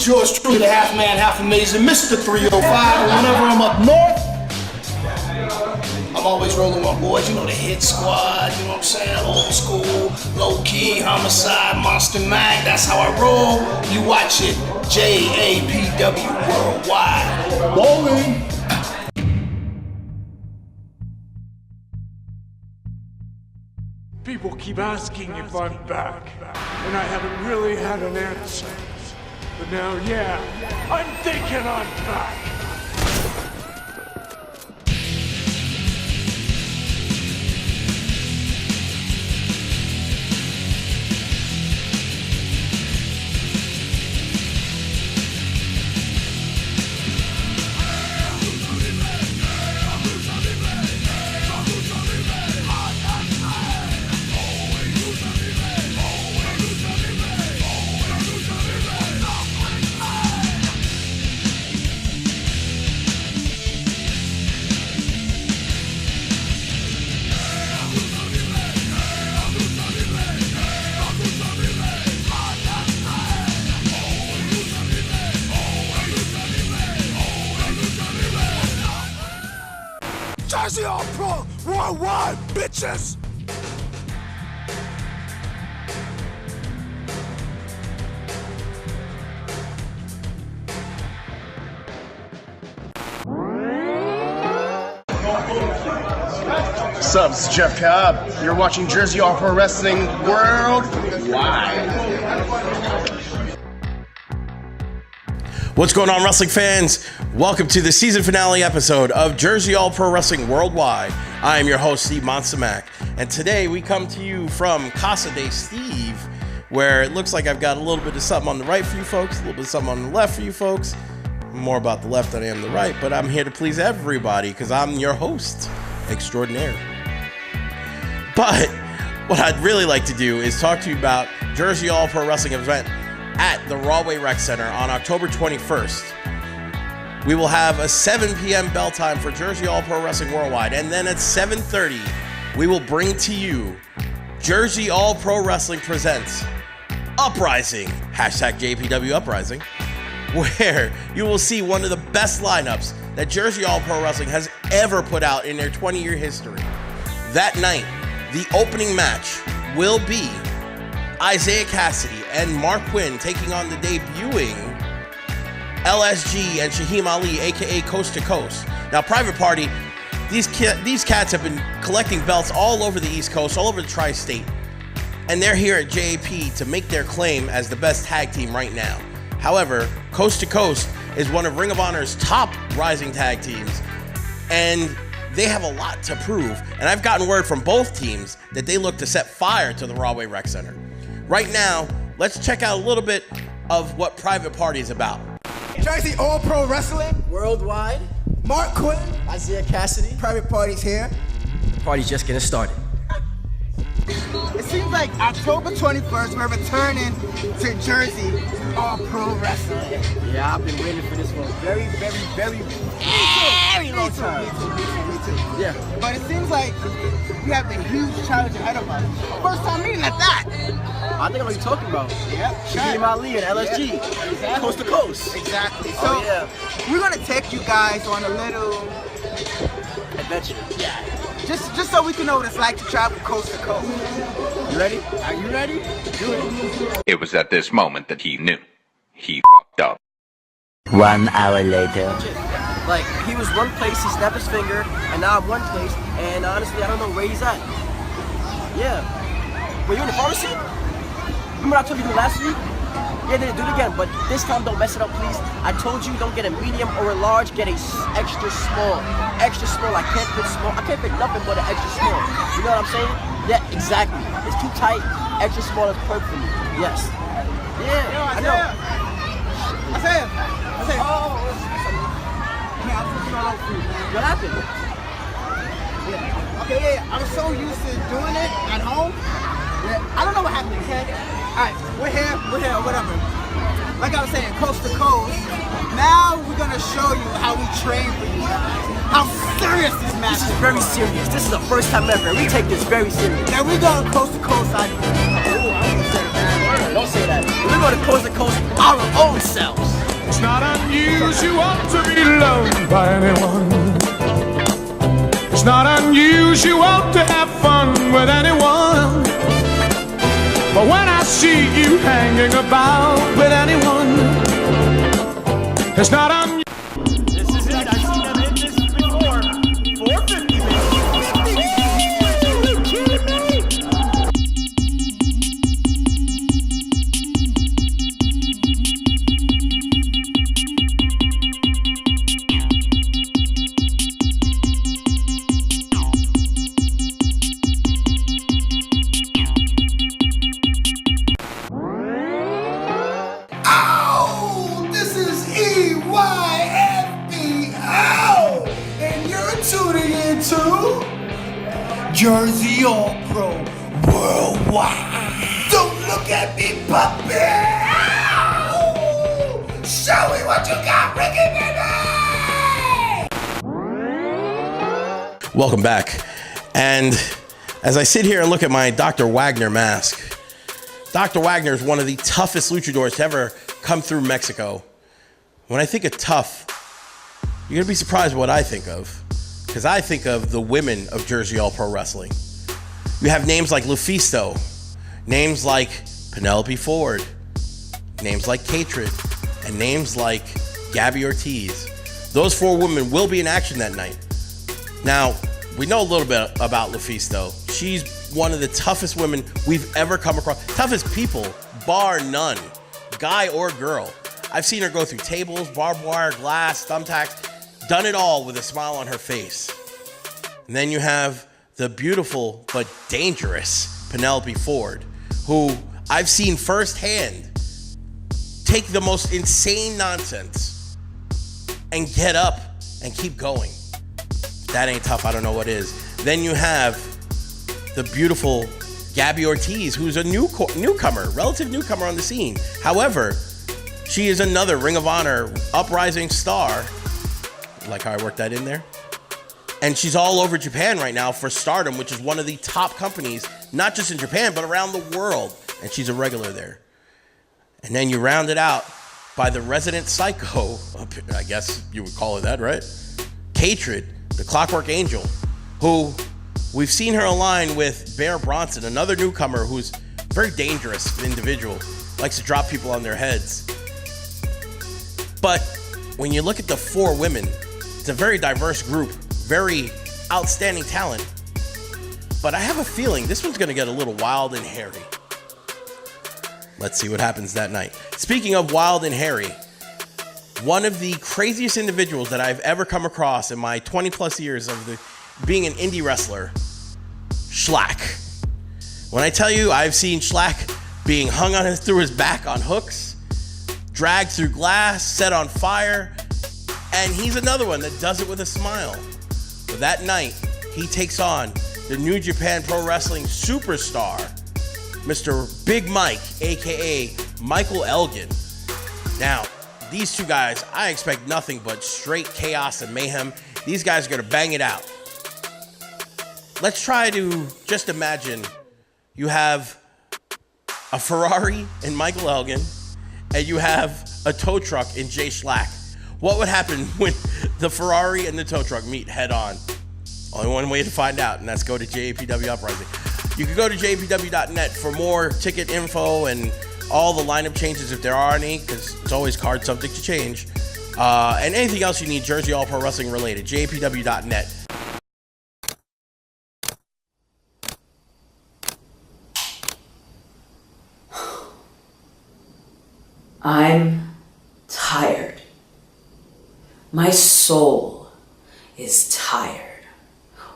It's yours truly, the half man, half amazing, Mr. 305. And whenever I'm up north, I'm always rolling my boys, you know, the hit squad, you know what I'm saying? Old school, low key, homicide, monster Mack. That's how I roll. You watch it, JAPW Worldwide. Bowling. People keep asking if I'm back, and I haven't really had an answer. But now, yeah, I'm thinking I'm back. Jersey All Pro Worldwide, bitches! What's up, it's Jeff Cobb. You're watching Jersey All Pro Wrestling Worldwide. What's going on, wrestling fans? Welcome to the season finale episode of Jersey All Pro Wrestling Worldwide. I am your host, Steve Monsta Mack, and today we come to you from Casa de Steve, where it looks like I've got a little bit of something on the right for you folks, a little bit of something on the left for you folks. More about the left than I am the right, but I'm here to please everybody because I'm your host extraordinaire. But what I'd really like to do is talk to you about Jersey All Pro Wrestling event at the Rahway Rec Center on October 21st. We will have a 7 p.m. bell time for Jersey All Pro Wrestling Worldwide, and then at 7:30, we will bring to you Jersey All Pro Wrestling presents Uprising, hashtag JPW Uprising, where you will see one of the best lineups that Jersey All Pro Wrestling has ever put out in their 20-year history. That night, the opening match will be Isaiah Cassidy and Mark Quinn taking on the debuting LSG and Shaheem Ali, aka Coast to Coast. Now, Private Party, these cats have been collecting belts all over the East Coast, all over the tri-state, and they're here at JAP to make their claim as the best tag team right now. However, Coast to Coast is one of Ring of Honor's top rising tag teams, and they have a lot to prove. And I've gotten word from both teams that they look to set fire to the Robbay Rec Center. Right now, let's check out a little bit of what Private Party is about. Jersey All Pro Wrestling Worldwide. Mark Quinn, Isaiah Cassidy. Private Party's here. Party's just getting started. It seems like October 21st, we're returning to Jersey All Pro Wrestling. Yeah, I've been waiting for this one very long time. Me too. Yeah. But it seems like we have a huge challenge ahead of us. First time meeting at that. I think I know what you're talking about. Yep. Shaheem Ali and LSG. Exactly. Coast to coast. Exactly. So we're gonna take you guys on a little adventure. Yeah. Just so we can know what it's like to travel coast to coast. You ready? Are you ready? Do it. It was at this moment that he knew. He f***ed up. 1 hour later. Like, he was one place, he snapped his finger, and now I'm one place, and honestly, I don't know where he's at. Yeah. Were you in the pharmacy? Remember I told you last week? Yeah, they do it again, but this time don't mess it up, please. I told you don't get a medium or a large, get a extra small. Extra small, I can't fit small. I can't fit nothing but an extra small. You know what I'm saying? Yeah, exactly. It's too tight. Extra small is perfect for me. Yes. Yeah, Yo, I know. Isaiah. Oh. What happened? Yeah. Okay, yeah. I was so used to doing it at home. Yeah. I don't know what happened, okay? Alright, we're here, whatever. Like I was saying, coast to coast. Now we're gonna show you how we train for you guys. How serious this match is. This is very serious. This is the first time ever. We take this very serious. Now we go coast to coast. Don't say that. We're going coast to coast our own selves. It's not unusual to be loved by anyone. It's not unusual to have fun with anyone. But when I see you hanging about with anyone, it's not unusual. This is it. I've seen them hit this before. 450. Are you kidding me? Oh, this is EYFBO, and you're tuning into Jersey All Pro Worldwide. Don't look at me, puppy. Ow! Show me what you got, Ricky baby. Welcome back. And as I sit here and look at my Dr. Wagner mask, Dr. Wagner is one of the toughest luchadors to ever come through Mexico. When I think of tough, you're gonna be surprised what I think of, because I think of the women of Jersey All Pro Wrestling. You have names like Lufisto, names like Penelope Ford, names like KATRED, and names like Gabby Ortiz. Those four women will be in action that night. Now, we know a little bit about Lufisto. She's one of the toughest women we've ever come across. Toughest people, bar none, guy or girl. I've seen her go through tables, barbed wire, glass, thumbtacks, done it all with a smile on her face. And then you have the beautiful but dangerous Penelope Ford, who I've seen firsthand take the most insane nonsense and get up and keep going. If that ain't tough, I don't know what is. Then you have the beautiful Gabby Ortiz, who's a newcomer, relative newcomer on the scene. However, she is another Ring of Honor uprising star. Like how I worked that in there. And she's all over Japan right now for Stardom, which is one of the top companies, not just in Japan, but around the world. And she's a regular there. And then you round it out by the resident psycho, I guess you would call it that, right? KATRED, the Clockwork Angel, who we've seen her align with Bear Bronson, another newcomer who's a very dangerous individual, likes to drop people on their heads. But when you look at the four women, it's a very diverse group, very outstanding talent. But I have a feeling this one's gonna get a little wild and hairy. Let's see what happens that night. Speaking of wild and hairy, one of the craziest individuals that I've ever come across in my 20 plus years of being an indie wrestler, Shlak. When I tell you I've seen Shlak being hung through his back on hooks, dragged through glass, set on fire, and he's another one that does it with a smile. But that night, he takes on the New Japan Pro Wrestling superstar, Mr. Big Mike, aka Michael Elgin. Now, these two guys, I expect nothing but straight chaos and mayhem. These guys are gonna bang it out. Let's try to just imagine you have a Ferrari in Michael Elgin and you have a tow truck in Jay Shlak. What would happen when the Ferrari and the tow truck meet head on? Only one way to find out, and that's go to JAPW Uprising. You can go to JAPW.net for more ticket info and all the lineup changes if there are any, because it's always card subject to change. And anything else you need Jersey All Pro Wrestling related, JAPW.net. I'm tired. My soul is tired.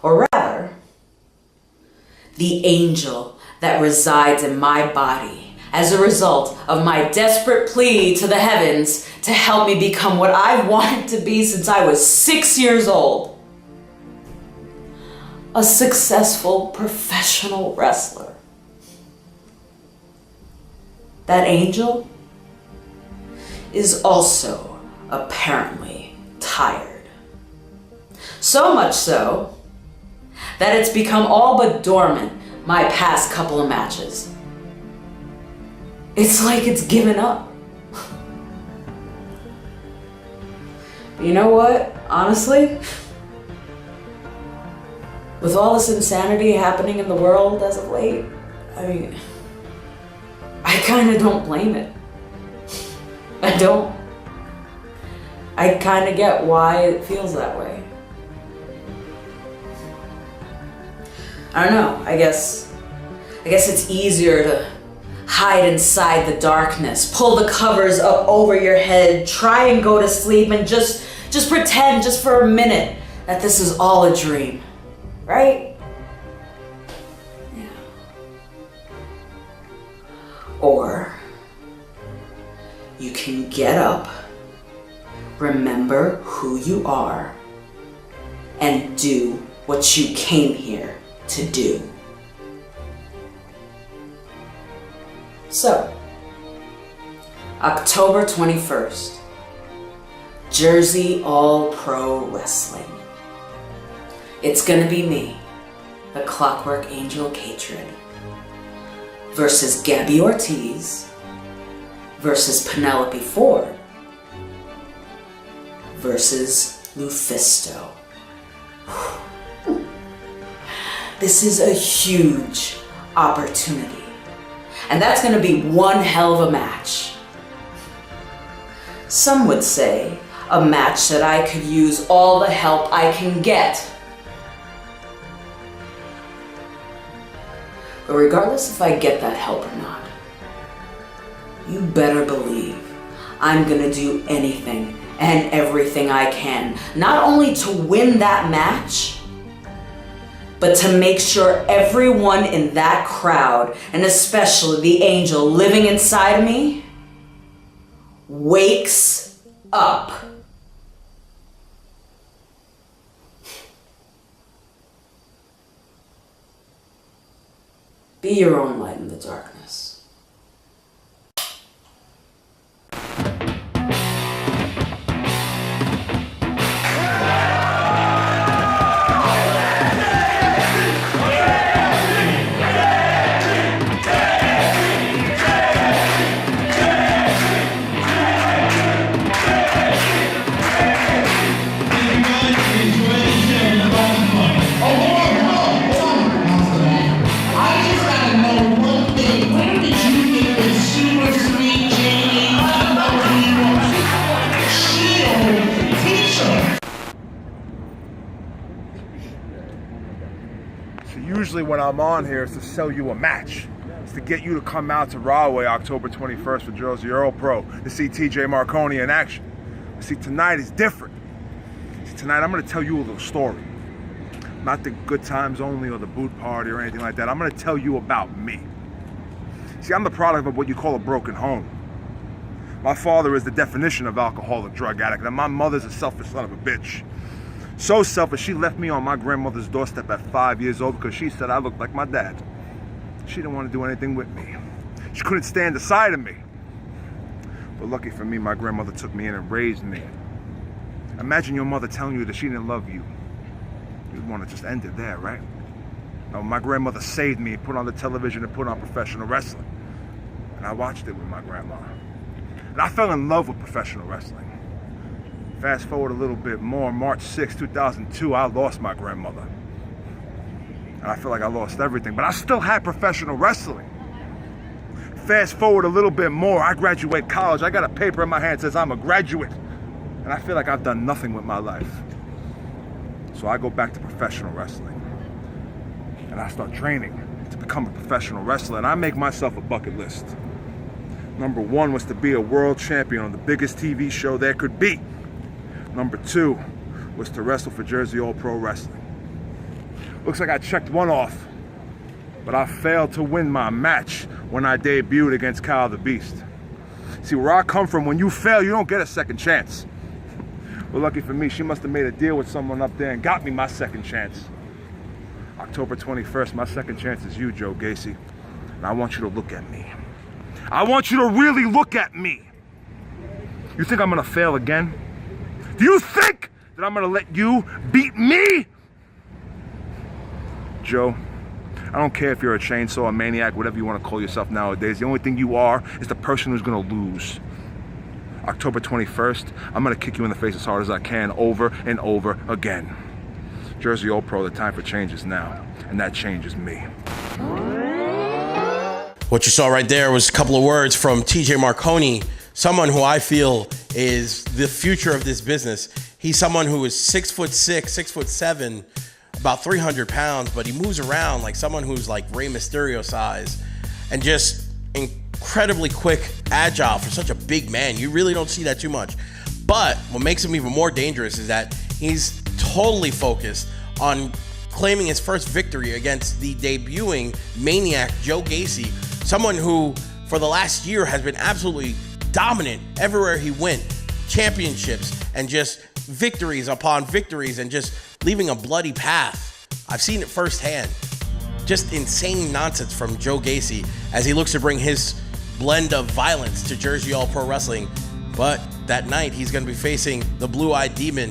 Or rather, the angel that resides in my body as a result of my desperate plea to the heavens to help me become what I've wanted to be since I was 6 years old. A successful professional wrestler. That angel is also apparently tired. So much so that it's become all but dormant my past couple of matches. It's like it's given up. But you know what? Honestly, with all this insanity happening in the world as of late, I mean, I kind of don't blame it. I don't. I kind of get why it feels that way. I don't know, I guess it's easier to hide inside the darkness, pull the covers up over your head, try and go to sleep, and just pretend, just for a minute, that this is all a dream, right? Yeah. Or you can get up, remember who you are, and do what you came here to do. So, October 21st, Jersey All Pro Wrestling. It's gonna be me, the Clockwork Angel KATRED, versus Gabby Ortiz, versus Penelope Ford, versus Lufisto. This is a huge opportunity. And that's gonna be one hell of a match. Some would say a match that I could use all the help I can get. But regardless if I get that help or not, you better believe I'm gonna do anything and everything I can, not only to win that match, but to make sure everyone in that crowd, and especially the angel living inside of me, wakes up. Be your own light in the darkness. Usually when I'm on here, it's to sell you a match. It's to get you to come out to Rahway October 21st for Jersey All Pro to see TJ Marconi in action. But see, tonight is different. See, tonight I'm going to tell you a little story. Not the good times only or the boot party or anything like that. I'm going to tell you about me. See, I'm the product of what you call a broken home. My father is the definition of alcoholic drug addict, and my mother's a selfish son of a bitch. So selfish, she left me on my grandmother's doorstep at 5 years old because she said I looked like my dad. She didn't want to do anything with me. She couldn't stand the sight of me. But lucky for me, my grandmother took me in and raised me. Imagine your mother telling you that she didn't love you. You'd want to just end it there, right? Now, my grandmother saved me, put on the television and put on professional wrestling. And I watched it with my grandma. And I fell in love with professional wrestling. Fast forward a little bit more, March 6, 2002, I lost my grandmother. And I feel like I lost everything, but I still had professional wrestling. Fast forward a little bit more, I graduate college, I got a paper in my hand that says I'm a graduate. And I feel like I've done nothing with my life. So I go back to professional wrestling. And I start training to become a professional wrestler, and I make myself a bucket list. Number 1 was to be a world champion on the biggest TV show there could be. Number 2 was to wrestle for Jersey All Pro Wrestling. Looks like I checked one off, but I failed to win my match when I debuted against Kyle the Beast. See, where I come from, when you fail, you don't get a second chance. Well, lucky for me, she must have made a deal with someone up there and got me my second chance. October 21st, my second chance is you, Joe Gacy. And I want you to look at me. I want you to really look at me. You think I'm gonna fail again? Do you think that I'm gonna let you beat me? Joe, I don't care if you're a chainsaw, a maniac, whatever you want to call yourself nowadays. The only thing you are is the person who's going to lose. October 21st, I'm going to kick you in the face as hard as I can over and over again. Jersey All Pro, the time for change is now, and that change is me. What you saw right there was a couple of words from TJ Marconi, someone who I feel is the future of this business. He's someone who is 6'6", 6'7", about 300 pounds, but he moves around like someone who's like Rey Mysterio size and just incredibly quick, agile for such a big man. You really don't see that too much. But what makes him even more dangerous is that he's totally focused on claiming his first victory against the debuting maniac Joe Gacy, someone who for the last year has been absolutely dominant everywhere he went, championships and just victories upon victories and just leaving a bloody path. I've seen it firsthand. Just insane nonsense from Joe Gacy as he looks to bring his blend of violence to Jersey All Pro Wrestling. But that night he's going to be facing the blue-eyed demon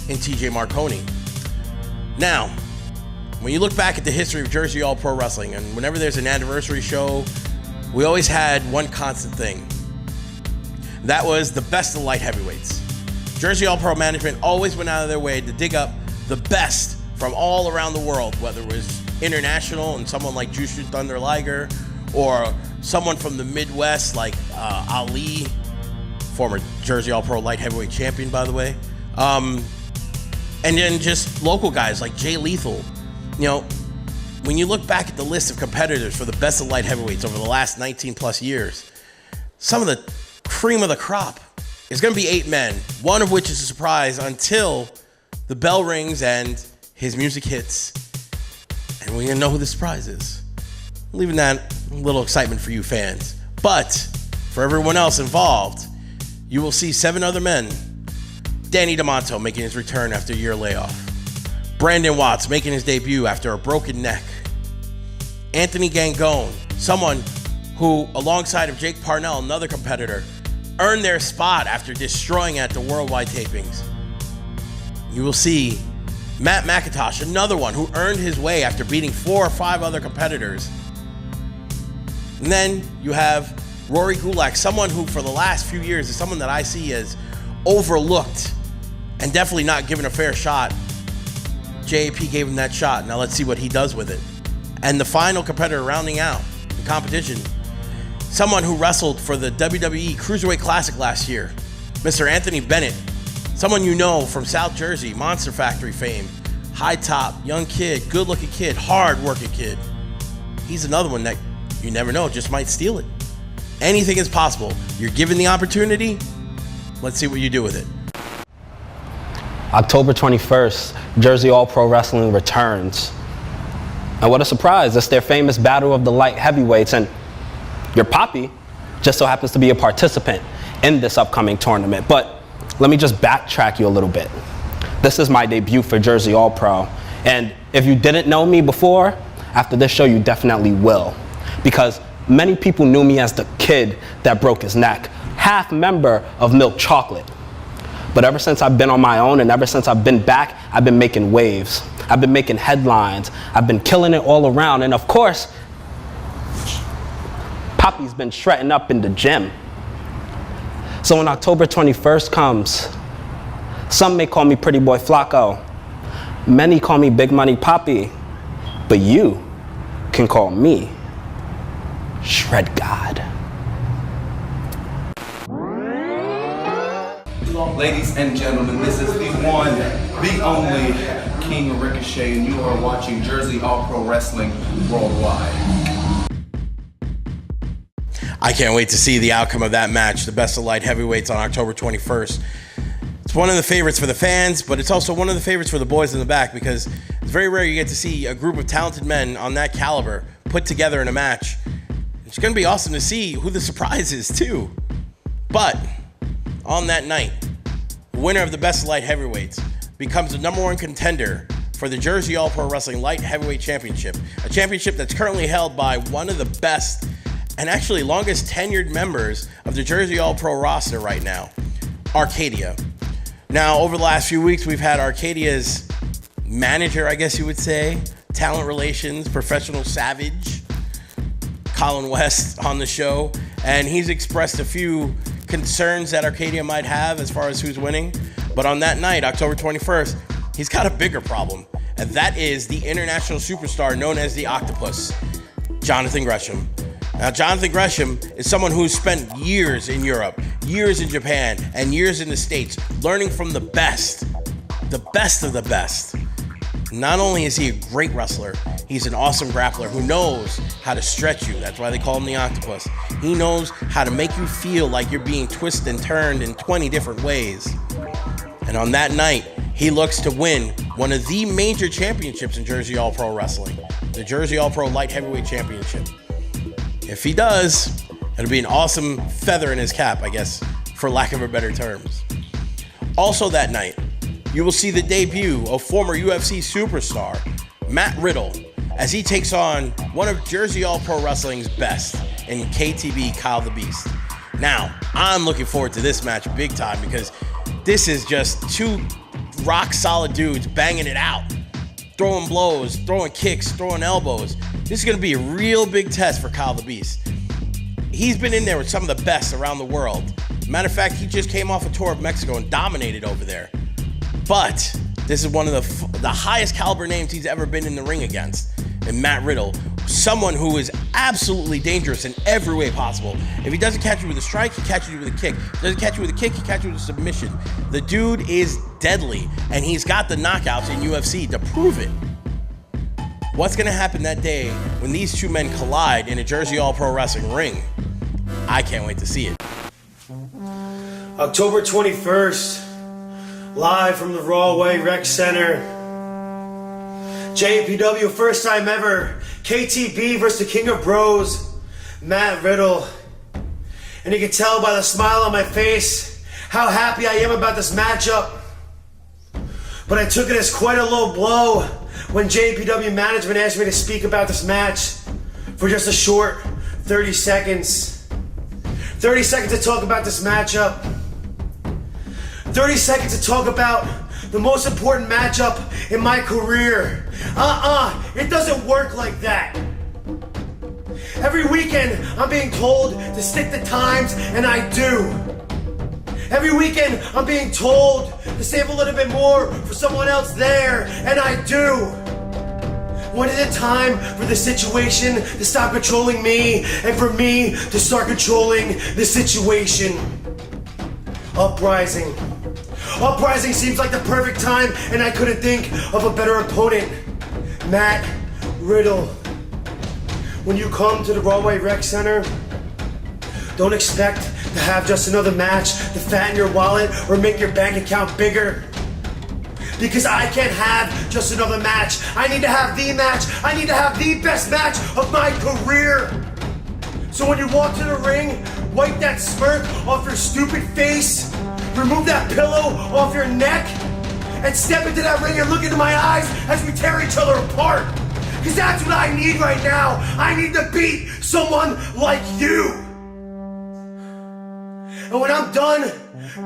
in TJ Marconi. Now, when you look back at the history of Jersey All Pro Wrestling, and whenever there's an anniversary show, we always had one constant thing. That was the best of the light heavyweights. Jersey All Pro management always went out of their way to dig up the best from all around the world, whether it was international and someone like Jushin Thunder Liger, or someone from the Midwest like Ali, former Jersey All Pro light heavyweight champion, by the way. And then just local guys like Jay Lethal. You know, when you look back at the list of competitors for the best of light heavyweights over the last 19 plus years, some of the cream of the crop is going to be 8 men, one of which is a surprise until the bell rings and his music hits. And we know who the surprise is. Leaving that little excitement for you fans. But for everyone else involved, you will see 7 other men. Danny D'Amato making his return after a year layoff. Brandon Watts making his debut after a broken neck. Anthony Gangone, someone who, alongside of Jake Parnell, another competitor, earned their spot after destroying at the worldwide tapings. You will see Matt McIntosh, another one who earned his way after beating 4 or 5 other competitors. And then you have Rory Gulak, someone who for the last few years is someone that I see as overlooked and definitely not given a fair shot. JAP gave him that shot. Now let's see what he does with it. And the final competitor rounding out the competition, someone who wrestled for the WWE Cruiserweight Classic last year, Mr. Anthony Bennett, someone you know from South Jersey, Monster Factory fame, high top, young kid, good looking kid, hard working kid. He's another one that you never know, just might steal it. Anything is possible. You're given the opportunity, let's see what you do with it. October 21st, Jersey All Pro Wrestling returns. And what a surprise, it's their famous Battle of the Light Heavyweights, and your Poppy just so happens to be a participant in this upcoming tournament. But let me just backtrack you a little bit. This is my debut for Jersey All Pro, and if you didn't know me before, after this show you definitely will, because many people knew me as the kid that broke his neck, half member of Milk Chocolate. But ever since I've been on my own and ever since I've been back, I've been making waves. I've been making headlines. I've been killing it all around. And of course, Poppy's been shredding up in the gym. So when October 21st comes, some may call me Pretty Boy Flacco. Many call me Big Money Poppy. But you can call me Shred God. Ladies and gentlemen, this is the one, the only King of Ricochet, and you are watching Jersey All Pro Wrestling Worldwide. I can't wait to see the outcome of that match, the best of light heavyweights on October 21st. It's one of the favorites for the fans, but it's also one of the favorites for the boys in the back, because it's very rare you get to see a group of talented men on that caliber put together in a match. It's going to be awesome to see who the surprise is too. But on that night, the winner of the best of light heavyweights becomes the #1 contender for the Jersey All Pro Wrestling Light Heavyweight Championship, a championship that's currently held by one of the best and actually longest tenured members of the Jersey All Pro roster right now, Arcadia. Now, over the last few weeks, we've had Arcadia's manager, I guess you would say, talent relations, professional savage, Colin West, on the show. And he's expressed a few concerns that Arcadia might have as far as who's winning. But on that night, October 21st, he's got a bigger problem. And that is the international superstar known as the Octopus, Jonathan Gresham. Now, Jonathan Gresham is someone who's spent years in Europe, years in Japan, and years in the States, learning from the best of the best. Not only is he a great wrestler, he's an awesome grappler who knows how to stretch you. That's why they call him the Octopus. He knows how to make you feel like you're being twisted and turned in 20 different ways. And on that night, he looks to win one of the major championships in Jersey All Pro Wrestling, the Jersey All Pro Light Heavyweight Championship. If he does, it'll be an awesome feather in his cap, I guess, for lack of a better terms. Also that night, you will see the debut of former UFC superstar Matt Riddle as he takes on one of Jersey All Pro Wrestling's best in KTB Kyle the Beast. Now, I'm looking forward to this match big time because this is just two rock solid dudes banging it out, throwing blows, throwing kicks, throwing elbows. This is going to be a real big test for Kyle the Beast. He's been in there with some of the best around the world. Matter of fact, he just came off a tour of Mexico and dominated over there. But this is one of the highest caliber names he's ever been in the ring against. And Matt Riddle, someone who is absolutely dangerous in every way possible. If he doesn't catch you with a strike, he catches you with a kick. If he doesn't catch you with a kick, he catches you with a submission. The dude is deadly, and he's got the knockouts in UFC to prove it. What's going to happen that day when these two men collide in a Jersey All Pro Wrestling ring? I can't wait to see it. October 21st, live from the Rahway Rec Center. JAPW, first time ever. KTB versus the King of Bros, Matt Riddle. And you can tell by the smile on my face how happy I am about this matchup. But I took it as quite a low blow when JAPW management asked me to speak about this match for just a short 30 seconds. 30 seconds to talk about this matchup. 30 seconds to talk about the most important matchup in my career. It doesn't work like that. Every weekend, I'm being told to stick to times, and I do. Every weekend, I'm being told to save a little bit more for someone else there, and I do. When is it time for the situation to stop controlling me, and for me to start controlling the situation? Uprising. Uprising seems like the perfect time, and I couldn't think of a better opponent. Matt Riddle. When you come to the Robbie Rec Center, don't expect to have just another match to fatten your wallet or make your bank account bigger. Because I can't have just another match. I need to have the match. I need to have the best match of my career. So when you walk to the ring, wipe that smirk off your stupid face, remove that pillow off your neck, and step into that ring and look into my eyes as we tear each other apart. Because that's what I need right now. I need to beat someone like you. And when I'm done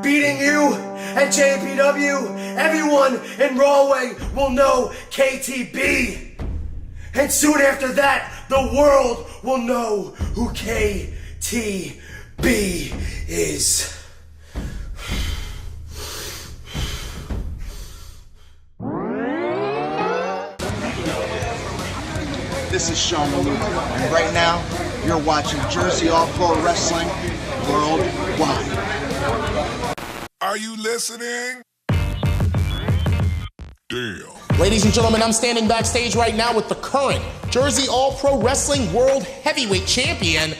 beating you at JAPW, everyone in Rahway will know KTB. And soon after that, the world will know who KTB is. This is Sean MALUTA, and right now, you're watching Jersey All Pro Wrestling Worldwide. Are you listening? Damn. Ladies and gentlemen, I'm standing backstage right now with the current Jersey All Pro Wrestling World Heavyweight Champion,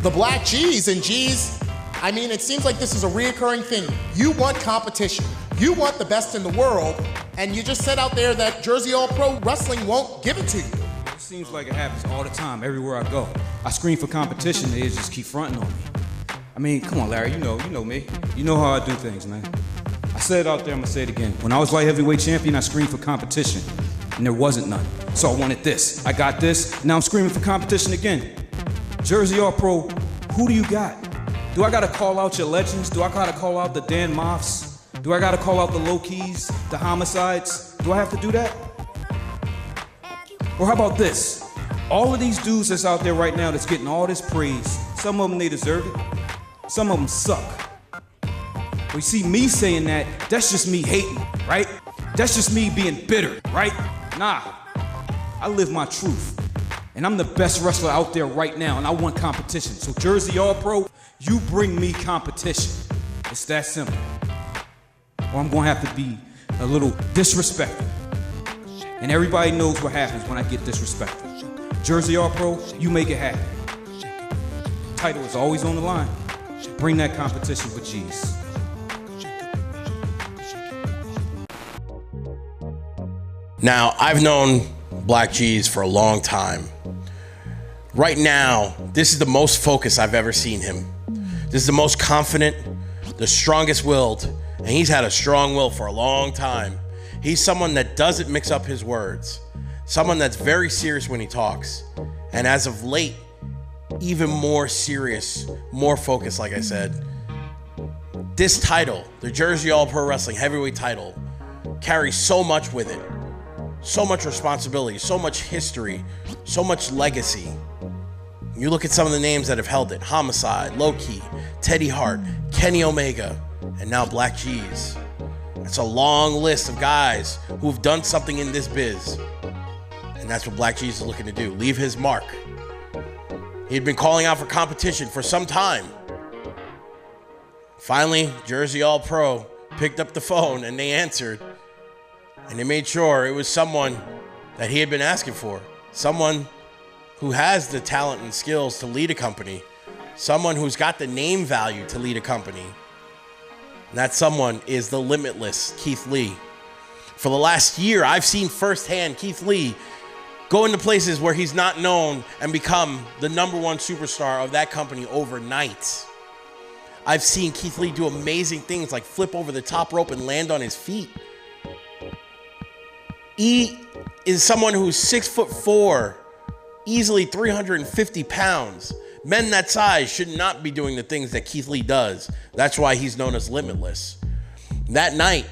the Blk Jeez. And Jeez, I mean, it seems like this is a reoccurring thing. You want competition. You want the best in the world, and you just said out there that Jersey All Pro Wrestling won't give it to you. It seems like it happens all the time, everywhere I go. I scream for competition, they just keep fronting on me. I mean, come on, Larry, you know me. You know how I do things, man. I said it out there, I'm gonna say it again. When I was light heavyweight champion, I screamed for competition, and there wasn't none. So I wanted this. I got this, now I'm screaming for competition again. Jersey All Pro, who do you got? Do I gotta call out your legends? Do I gotta call out the Dan Moffs? Do I gotta call out the Low Keys, the Homicides? Do I have to do that? Or how about this? All of these dudes that's out there right now that's getting all this praise, some of them, they deserve it. Some of them suck. Well, you see, me saying that, that's just me hating, right? That's just me being bitter, right? Nah, I live my truth. And I'm the best wrestler out there right now, and I want competition. So Jersey All-Pro, you bring me competition. It's that simple. Or I'm gonna have to be a little disrespectful. And everybody knows what happens when I get disrespectful. Jersey All-Pro, you make it happen. Title is always on the line. Bring that competition with Jeez. Now, I've known Blk Jeez for a long time. Right now, this is the most focused I've ever seen him. This is the most confident, the strongest willed, and he's had a strong will for a long time. He's someone that doesn't mix up his words, someone that's very serious when he talks, and as of late, even more serious, more focused, like I said. This title, the Jersey All-Pro Wrestling Heavyweight title, carries so much with it. So much responsibility, so much history, so much legacy. You look at some of the names that have held it: Homicide, Low-Key, Teddy Hart, Kenny Omega, and now Blk Jeez. It's a long list of guys who've done something in this biz. And that's what Blk Jeez is looking to do, leave his mark. He'd been calling out for competition for some time. Finally, Jersey All-Pro picked up the phone and they answered. And they made sure it was someone that he had been asking for. Someone who has the talent and skills to lead a company. Someone who's got the name value to lead a company. And that someone is the limitless Keith Lee. For the last year, I've seen firsthand Keith Lee go into places where he's not known and become the #1 superstar of that company overnight. I've seen Keith Lee do amazing things like flip over the top rope and land on his feet. He is someone who's 6'4", easily 350 pounds. Men that size should not be doing the things that Keith Lee does. That's why he's known as Limitless. That night,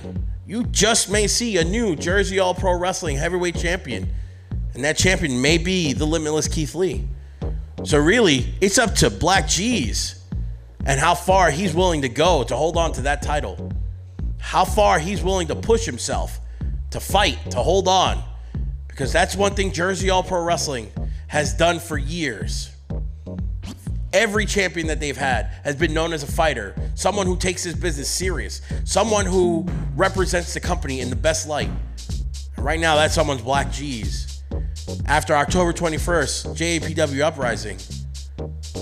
you just may see a new Jersey All-Pro Wrestling Heavyweight Champion. And that champion may be the Limitless Keith Lee. So really, it's up to Blk Jeez and how far he's willing to go to hold on to that title. How far he's willing to push himself, to fight, to hold on. Because that's one thing Jersey All-Pro Wrestling has done for years. Every champion that they've had has been known as a fighter, someone who takes his business serious, someone who represents the company in the best light. And right now, that someone's Blk Jeez. After October 21st, JAPW Uprising,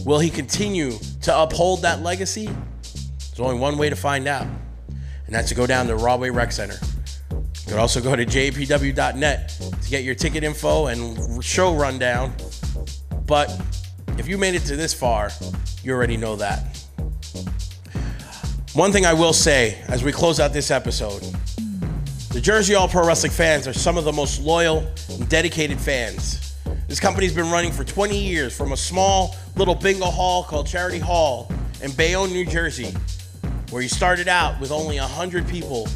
will he continue to uphold that legacy? There's only one way to find out, and that's to go down to Rahway Rec Center. You can also go to japw.net to get your ticket info and show rundown. But if you made it to this far, you already know that. One thing I will say as we close out this episode, the Jersey All-Pro Wrestling fans are some of the most loyal and dedicated fans. This company's been running for 20 years from a small little bingo hall called Charity Hall in Bayonne, New Jersey, where you started out with only 100 people.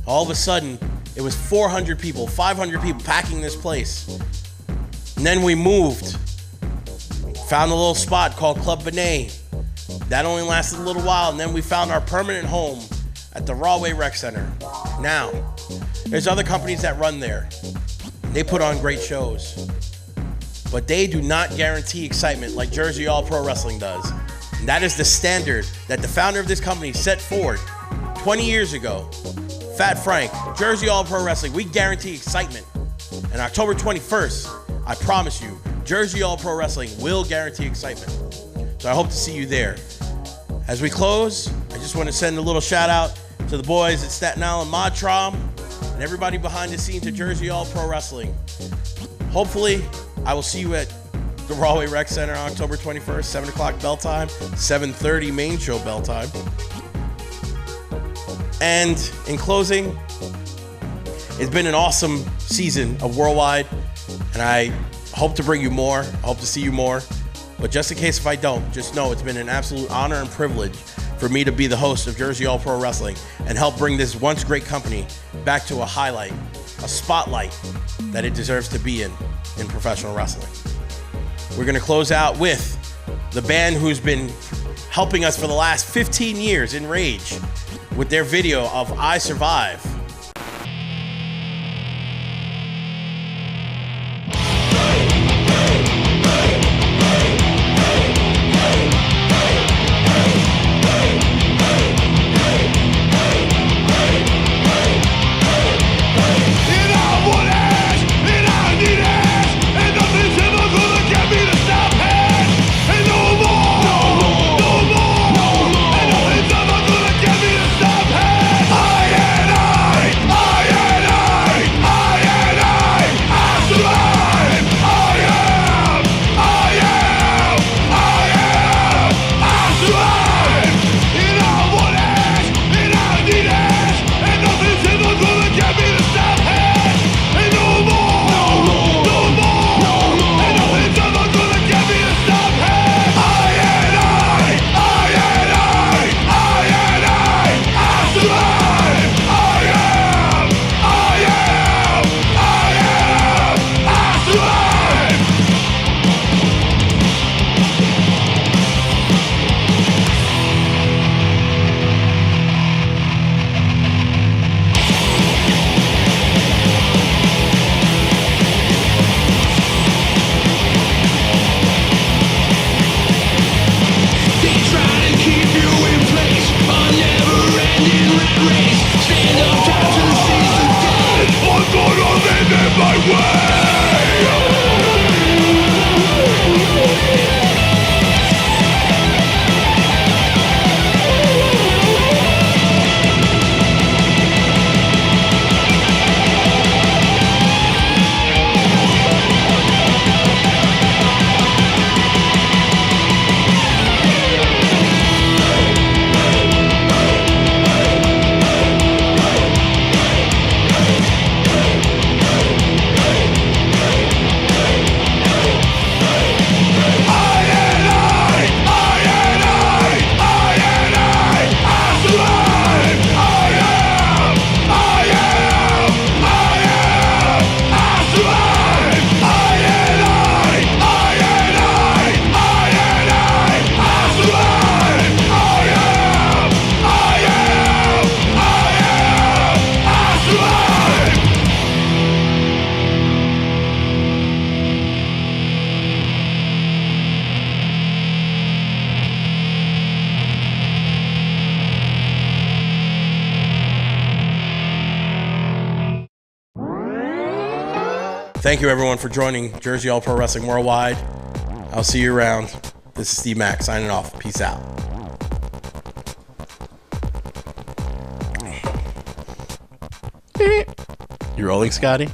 All of a sudden, it was 400 people, 500 people packing this place. And then we moved, found a little spot called Club Benet. That only lasted a little while, and then we found our permanent home at the Rahway Rec Center. Now, there's other companies that run there. They put on great shows. But they do not guarantee excitement like Jersey All-Pro Wrestling does. And that is the standard that the founder of this company set forward 20 years ago. Fat Frank, Jersey All-Pro Wrestling, we guarantee excitement. And October 21st, I promise you, Jersey All-Pro Wrestling will guarantee excitement. So I hope to see you there. As we close, I just want to send a little shout out to the boys at Staten Island Modtrom and everybody behind the scenes at Jersey All-Pro Wrestling. Hopefully, I will see you at the Rahway Rec Center on October 21st, 7 o'clock Belltime, 7:30 main show Belltime. And in closing, it's been an awesome season of Worldwide, and I hope to bring you more. I hope to see you more. But just in case if I don't, just know it's been an absolute honor and privilege for me to be the host of Jersey All-Pro Wrestling and help bring this once great company back to a highlight a spotlight that it deserves to be in professional wrestling. We're going to close out with the band who's been helping us for the last 15 years in Rage with their video of I Survive. Thank you, everyone, for joining Jersey All Pro Wrestling Worldwide. I'll see you around. This is Steve Mack signing off. Peace out. You rolling, Scotty?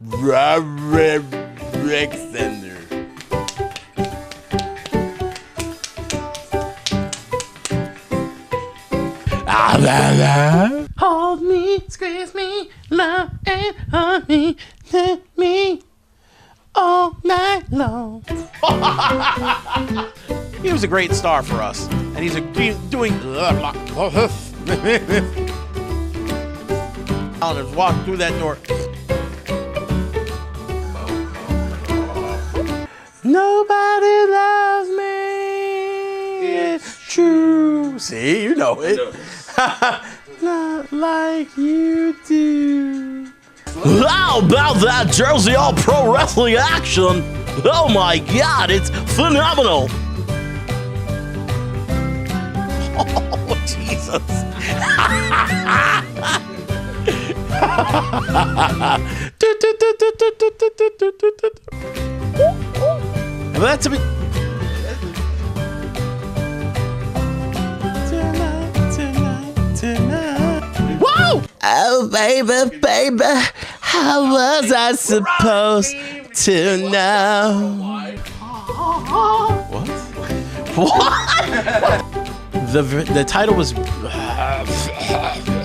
Rahway Rec Center. Hold me, squeeze me, love and hug me, let me all night long. He was a great star for us, and he's doing. Colin walked through that door. Nobody loves me. It's true. See, you know it. Not like you do. How about that Jersey All Pro Wrestling action? Oh my God, it's phenomenal. Oh, Jesus. And that's a bit. Tonight. Whoa! Oh, baby, baby, how was I supposed to know? What? What? The title was.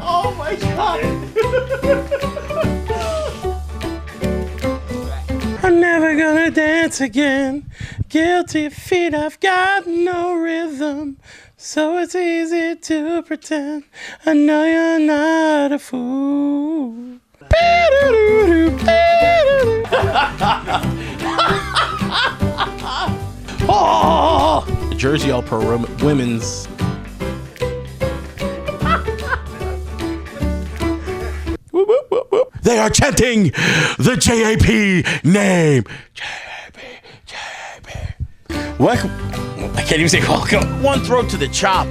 Oh my God! I'm never gonna dance again. Guilty feet, I've got no rhythm. So it's easy to pretend I know you're not a fool. Oh! Jersey All Pro Women's. They are chanting the JAP name. JAP. Welcome. I can't even say welcome. One throat to the chop.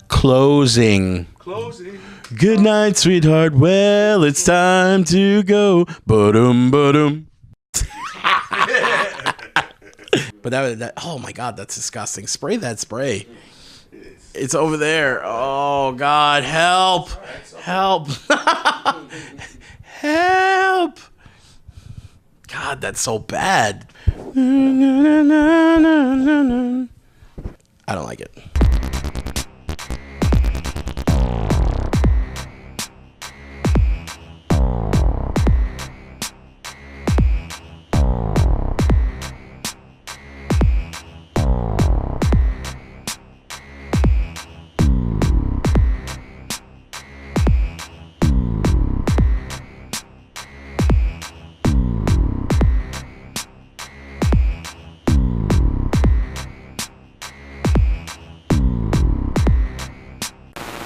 Closing. Good night, sweetheart. Well, it's time to go. Ba-dum, ba-dum. But that, oh my God, that's disgusting. Spray that spray. It's over there. Oh God, help. Help. Help. God, that's so bad. I don't like it.